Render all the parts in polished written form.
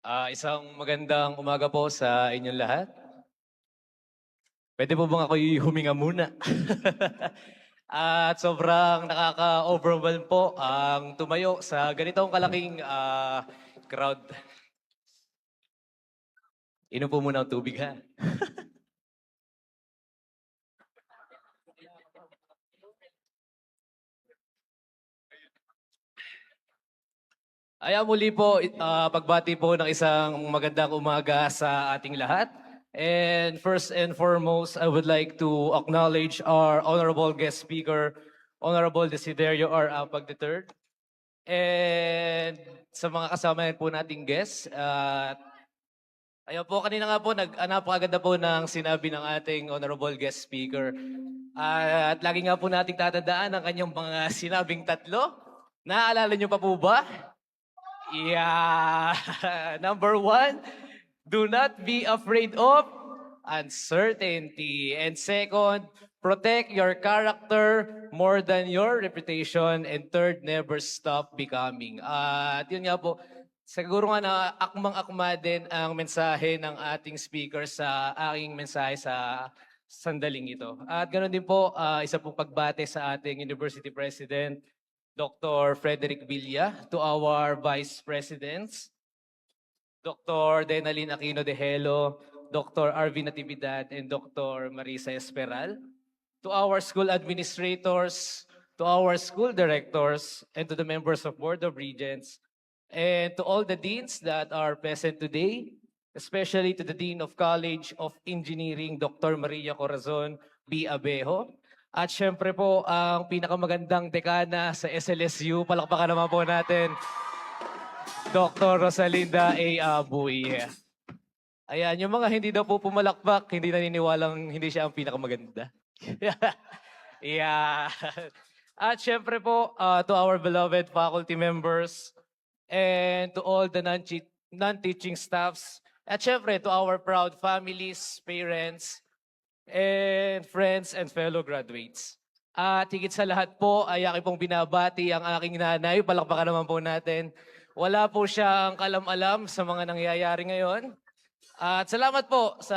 Isang magandang umaga po sa inyong lahat. Pwede po bang ako'y huminga muna? At sobrang nakaka-overwhelm po ang tumayo sa ganitong kalaking crowd. Inom po muna ang tubig ha. Muli po, pagbati po ng isang magandang umaga sa ating lahat. And first and foremost, I would like to acknowledge our honorable guest speaker, Honorable Desiderio R. Apag III. And sa mga kasama po nating guests, ayun po, kanina nga po, napakaganda po ng sinabi ng ating honorable guest speaker. At lagi nga po nating tatandaan ang kanyang mga sinabing tatlo. Naaalala niyo pa po ba? Yeah. Number one, do not be afraid of uncertainty. And second, protect your character more than your reputation. And third, never stop becoming. At yun nga po, siguro nga na akmang-akma din ang mensahe ng ating speaker sa aking mensahe sa sandaling ito. At ganoon din po, isa pong pagbate sa ating University President, Dr. Frederick Villa, to our Vice Presidents, Dr. Denalyn Aquino de Helo, Dr. Arvin Natividad, and Dr. Marisa Esperal, to our school administrators, to our school directors, and to the members of Board of Regents, and to all the deans that are present today, especially to the Dean of College of Engineering, Dr. Maria Corazon B. Abejo, at syempre po, ang pinakamagandang dekana sa SLSU, palakpakan naman po natin, Dr. Rosalinda A. Abuy. Ayan, yung mga hindi daw po pumalakpak, hindi naniniwalang hindi siya ang pinakamaganda. Yeah. At syempre po, to our beloved faculty members, and to all the non-teaching staffs, at syempre to our proud families, parents, and friends and fellow graduates. At higit sa lahat po ay aking pong binabati ang aking nanay. Palakpakan naman po natin. Wala po siyang kalam-alam sa mga nangyayari ngayon. At salamat po sa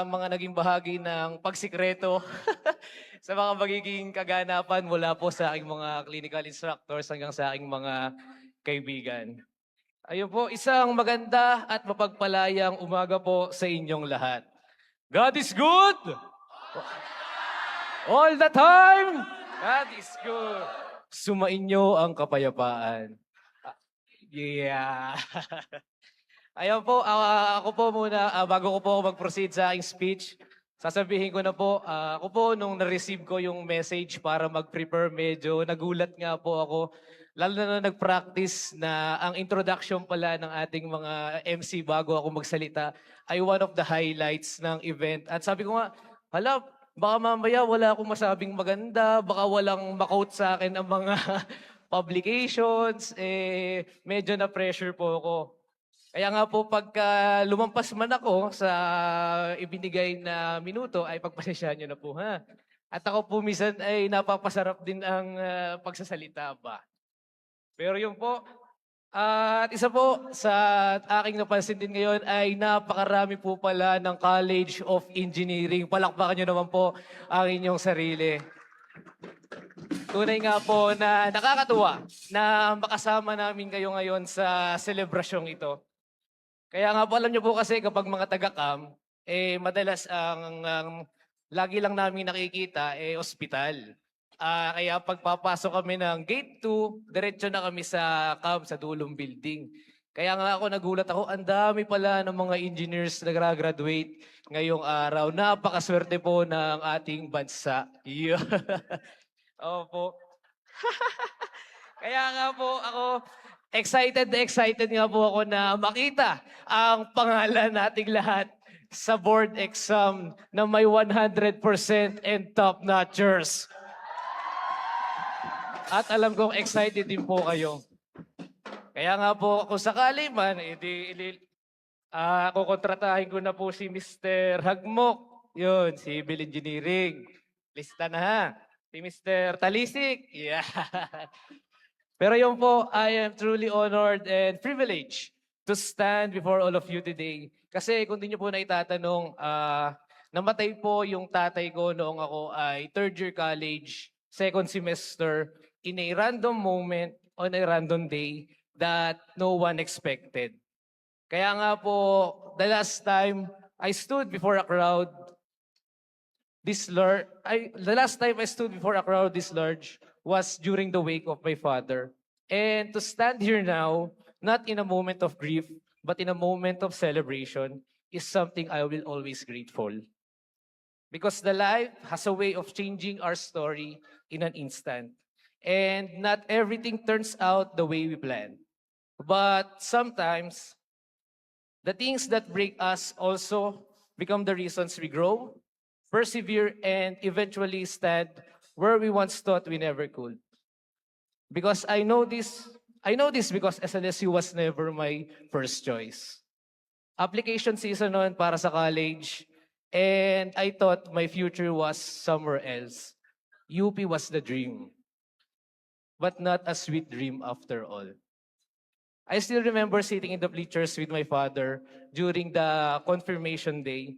mga naging bahagi ng pagsikreto sa mga magiging kaganapan mula po sa aking mga clinical instructors hanggang sa aking mga kaibigan. Ayun po, isang maganda at mapagpalayang umaga po sa inyong lahat. God is good! All the time! God is good! Sumainyo ang kapayapaan. Yeah. Ayun po, ako po muna, bago ko po ako mag-proceed sa aking speech, sasabihin ko na po, ako po nung na-receive ko yung message para mag-prepare, medyo nagulat nga po ako. Lalo na nag-practice na ang introduction pala ng ating mga MC bago ako magsalita ay one of the highlights ng event. At sabi ko nga, hala, baka mamaya wala akong masabing maganda, baka walang makot sa akin ang mga publications, medyo na-pressure po ako. Kaya nga po pagka lumampas man ako sa ibinigay na minuto ay pagpasensyahan nyo na po ha. At ako po minsan ay napapasarap din ang pagsasalita ba. Pero yun po, at isa po sa aking napansin din ngayon ay napakarami po pala ng College of Engineering. Palakpakan nyo naman po ang inyong sarili. Tunay nga po na nakakatuwa na makasama namin kayo ngayon sa selebrasyong ito. Kaya nga po alam nyo po kasi kapag mga taga-CAM, madalas ang lagi lang namin nakikita ospital. Kaya pagpapasok kami ng gate 2, diretso na kami sa CAM, sa dulong building. Kaya nga ako nagulat ako, ang dami pala ng mga engineers na graduate ngayong araw. Napakaswerte po ng ating bansa. Yeah. Opo. Kaya nga po ako, excited nga po ako na makita ang pangalan nating lahat sa board exam na may 100% and top-notchers. At alam kong excited din po kayo. Kaya nga po kung sakali man, kukontratahin ko na po si Mr. Hagmok. Yun, Civil Engineering. Lista na ha. Si Mr. Talisik. Yeah. Pero yun po, I am truly honored and privileged to stand before all of you today. Kasi kung di niyo po na itatanong, namatay po yung tatay ko noong ako ay third year college, second semester, in a random moment, on a random day, that no one expected. Kaya nga po, the last time I stood before a crowd, the last time I stood before a crowd this large was during the wake of my father. And to stand here now, not in a moment of grief, but in a moment of celebration, is something I will always grateful. Because the life has a way of changing our story in an instant. And not everything turns out the way we plan. But sometimes, the things that break us also become the reasons we grow, persevere, and eventually stand where we once thought we never could. Because I know this because SLSU was never my first choice. Application season noon para sa college, and I thought my future was somewhere else. UP was the dream, but not a sweet dream after all. I still remember sitting in the bleachers with my father during the confirmation day.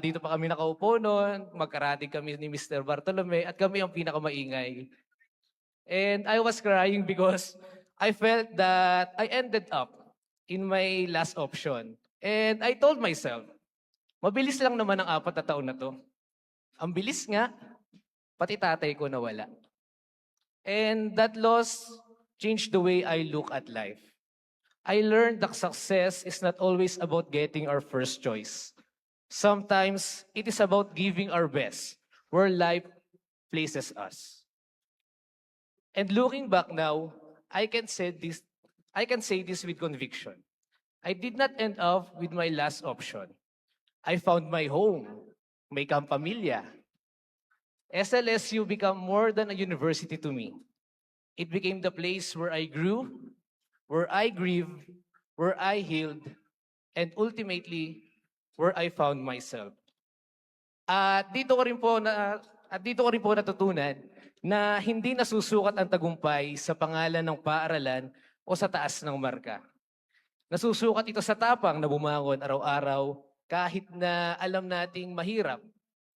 Dito pa kami nakaupo noon, magkarating kami ni Mr. Bartolome at kami ang pinakamaingay. And I was crying because I felt that I ended up in my last option. And I told myself, mabilis lang naman ang 4 na taon na to. Ang bilis nga, pati tatay ko nawala. And that loss changed the way I look at life. I learned that success is not always about getting our first choice. Sometimes it is about giving our best where life places us. And looking back now, I can say this with conviction. I did not end up with my last option. I found my home, may kampamilya. SLSU became more than a university to me. It became the place where I grew, where I grieved, where I healed, and ultimately, where I found myself. At dito ko rin po natutunan na hindi nasusukat ang tagumpay sa pangalan ng paaralan o sa taas ng marka. Nasusukat ito sa tapang na bumangon araw-araw kahit na alam nating mahirap,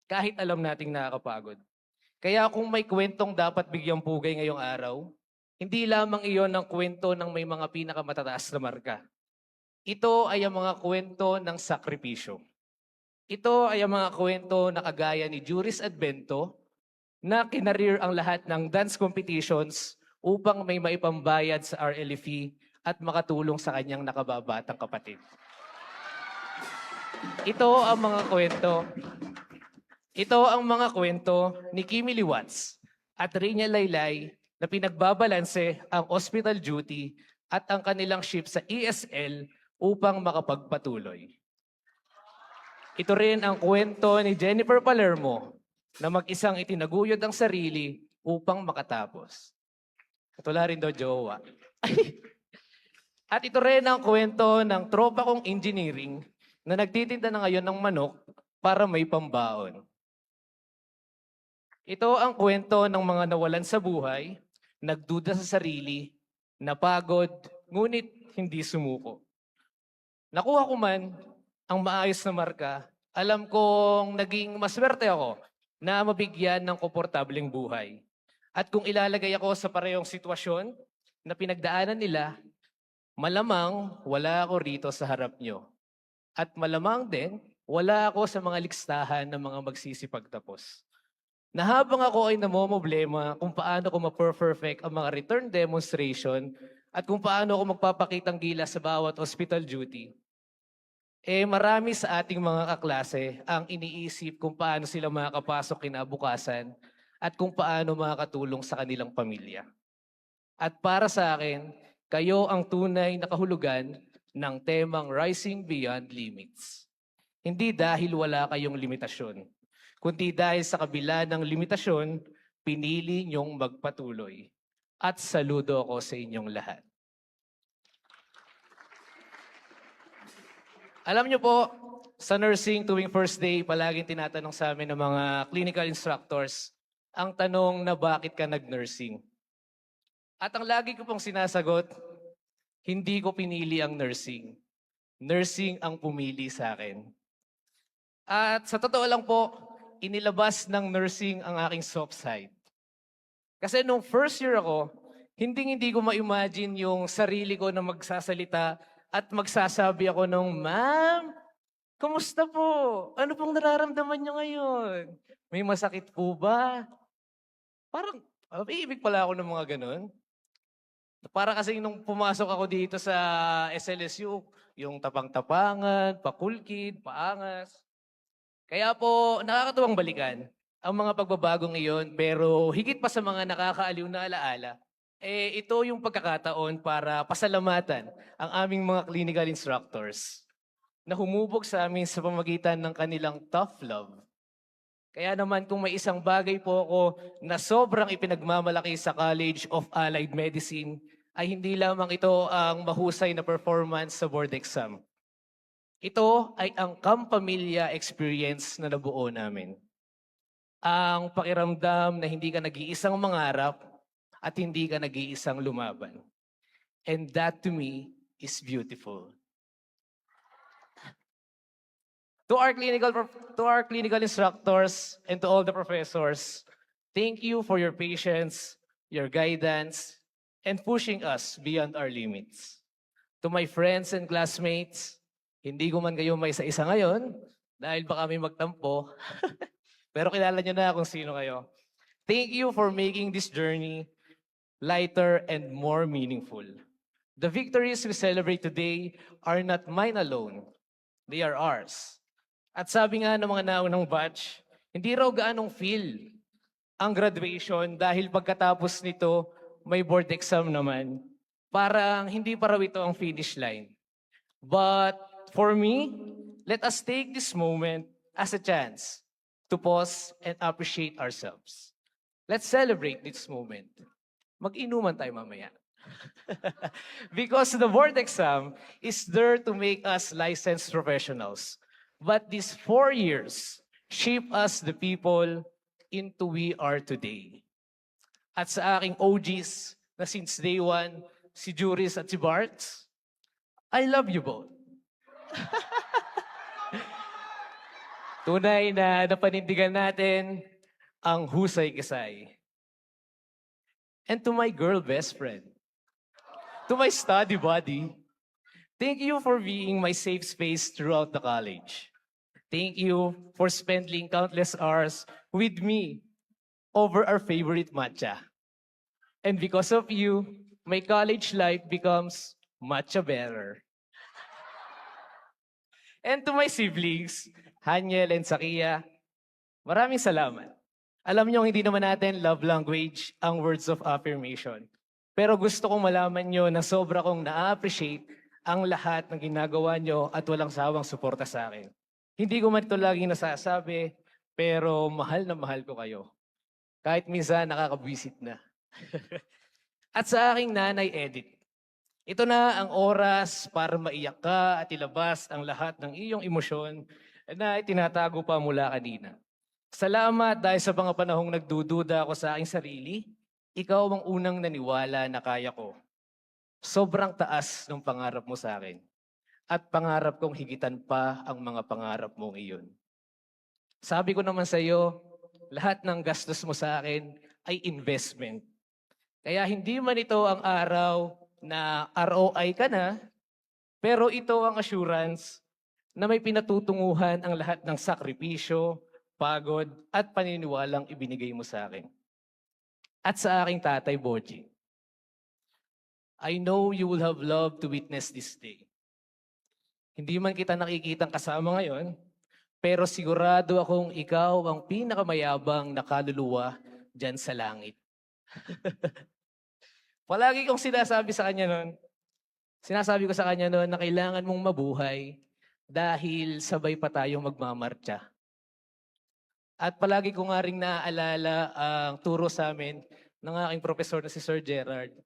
kahit alam nating nakakapagod. Kaya kung may kwentong dapat bigyang pugay ngayong araw, hindi lamang iyon ang kwento ng may mga pinakamatataas na marka. Ito ay ang mga kwento ng sakripisyo. Ito ay ang mga kwento na kagaya ni Juris Advento na kinareer ang lahat ng dance competitions upang may maipambayad sa RLFE at makatulong sa kanyang nakababatang kapatid. Ito ang mga kwento. Ito ang mga kwento ni Kimi Liwats at Reyna Laylay na pinagbabalanse ang hospital duty at ang kanilang shift sa ESL upang makapagpatuloy. Ito rin ang kwento ni Jennifer Palermo na mag-isang itinaguyod ang sarili upang makatapos. Katula rin daw jowa. At ito rin ang kwento ng tropa kong engineering na nagtitinda na ngayon ng manok para may pambaon. Ito ang kwento ng mga nawalan sa buhay, nagduda sa sarili, napagod, ngunit hindi sumuko. Nakuha ko man ang maayos na marka, alam kong naging maswerte ako na mabigyan ng komportableng buhay. At kung ilalagay ako sa parehong sitwasyon na pinagdaanan nila, malamang wala ako rito sa harap nyo. At malamang din, wala ako sa mga listahan ng mga magsisipagtapos. Na habang ako ay namomoblema kung paano ko ma-perfect ang mga return demonstration at kung paano ako magpapakitang gila sa bawat hospital duty, marami sa ating mga kaklase ang iniisip kung paano sila makakapasok kinabukasan at kung paano makakatulong sa kanilang pamilya. At para sa akin, kayo ang tunay na kahulugan ng temang Rising Beyond Limits. Hindi dahil wala kayong limitasyon, kundi dahil sa kabila ng limitasyon, pinili niyong magpatuloy. At saludo ako sa inyong lahat. Alam niyo po, sa nursing tuwing first day, palaging tinatanong sa amin ng mga clinical instructors, ang tanong na bakit ka nag-nursing? At ang lagi ko pong sinasagot, Hindi ko pinili ang nursing. Nursing ang pumili sa akin. At sa totoo lang po, inilabas ng nursing ang aking soft side. Kasi nung first year ako, hindi ko ma-imagine yung sarili ko na magsasalita at magsasabi ako ng, "Ma'am, kumusta po? Ano pong nararamdaman niyo ngayon? May masakit po ba?" Parang, ibig pala ako ng mga ganun. Para kasing nung pumasok ako dito sa SLSU, yung tapang-tapangan, pakulkid, paangas. Kaya po, nakakatuwang balikan ang mga pagbabagong iyon, pero higit pa sa mga nakakaaliw na alaala, ito yung pagkakataon para pasalamatan ang aming mga clinical instructors na humubog sa amin sa pamagitan ng kanilang tough love. Kaya naman kung may isang bagay po ako na sobrang ipinagmamalaki sa College of Allied Medicine, ay hindi lamang ito ang mahusay na performance sa board exam. Ito ay ang kampamilya experience na nabuo namin. Ang pakiramdam na hindi ka nag-iisang mangarap at hindi ka nag-iisang lumaban. And that to me is beautiful. To our clinical instructors and to all the professors, thank you for your patience, your guidance, and pushing us beyond our limits. To my friends and classmates, hindi ko man kayo may isa-isa ngayon dahil baka may magtampo, pero kilala nyo na kung sino kayo. Thank you for making this journey lighter and more meaningful. The victories we celebrate today are not mine alone. They are ours. At sabi nga ng mga naunang batch, hindi raw gaanong feel ang graduation dahil pagkatapos nito, may board exam naman. Parang hindi pa raw ito ang finish line. But for me, let us take this moment as a chance to pause and appreciate ourselves. Let's celebrate this moment. Mag-inuman tayo mamaya. Because the board exam is there to make us licensed professionals. But these 4 years shape us the people into we are today. At sa aking OGs na since day one, si Juris at si Barts, I love you both. Tunay na napanindigan natin ang husay-kisay. And to my girl best friend, to my study buddy, thank you for being my safe space throughout the college. Thank you for spending countless hours with me over our favorite matcha. And because of you, my college life becomes matcha better. And to my siblings, Haniel and Sakia, maraming salamat. Alam niyo, hindi naman natin love language ang words of affirmation. Pero gusto kong malaman niyo na sobra kong na-appreciate ang lahat ng ginagawa niyo at walang sawang suporta sa akin. Hindi ko man ito laging nasasabi, pero mahal na mahal ko kayo. Kahit minsan nakakabwisit na. At sa aking nanay Edith, ito na ang oras para maiyak ka at ilabas ang lahat ng iyong emosyon na itinatago pa mula kanina. Salamat dahil sa mga panahong nagdududa ako sa aking sarili, ikaw ang unang naniwala na kaya ko. Sobrang taas ng pangarap mo sa akin. At pangarap kong higitan pa ang mga pangarap mong iyon. Sabi ko naman sa iyo, lahat ng gastos mo sa akin ay investment. Kaya hindi man ito ang araw na ROI ka na, pero ito ang assurance na may pinatutunguhan ang lahat ng sakripisyo, pagod, at paniniwalang ibinigay mo sa akin. At sa aking tatay, Boji, I know you will have loved to witness this day. Hindi man kita nakikitang kasama ngayon, pero sigurado akong ikaw ang pinakamayabang na kaluluwa dyan sa langit. Palagi kong sinasabi ko sa kanya noon na kailangan mong mabuhay dahil sabay pa tayong magmamartsa. At palagi ko nga rin naaalala ang turo sa amin ng aking profesor na si Sir Gerard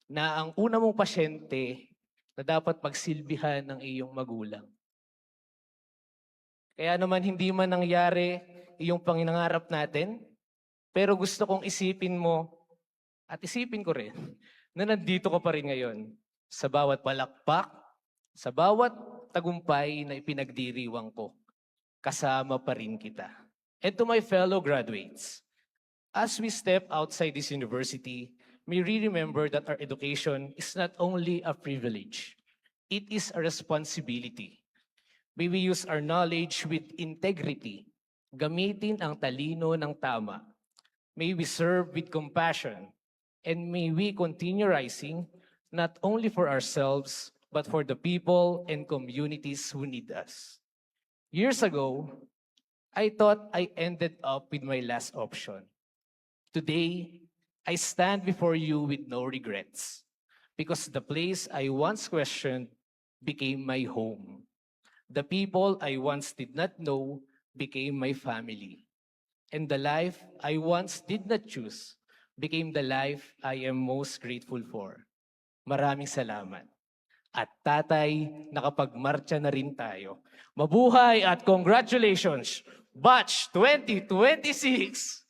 na ang una mong pasyente na dapat magsilbihan ng iyong magulang. Kaya naman hindi man nangyari iyong panginangarap natin, pero gusto kong isipin mo at isipin ko rin na nandito ka pa rin ngayon. sa bawat palakpak, sa bawat tagumpay na ipinagdiriwang ko, kasama pa rin kita. And to my fellow graduates, as we step outside this university, may we remember that our education is not only a privilege, it is a responsibility. May we use our knowledge with integrity, gamitin ang talino ng tama. May we serve with compassion, and may we continue rising not only for ourselves, but for the people and communities who need us. Years ago, I thought I ended up with my last option. Today, I stand before you with no regrets because the place I once questioned became my home. The people I once did not know became my family. And the life I once did not choose became the life I am most grateful for. Maraming salamat. At tatay, nakapagmarcha na rin tayo. Mabuhay at congratulations, Batch 2026!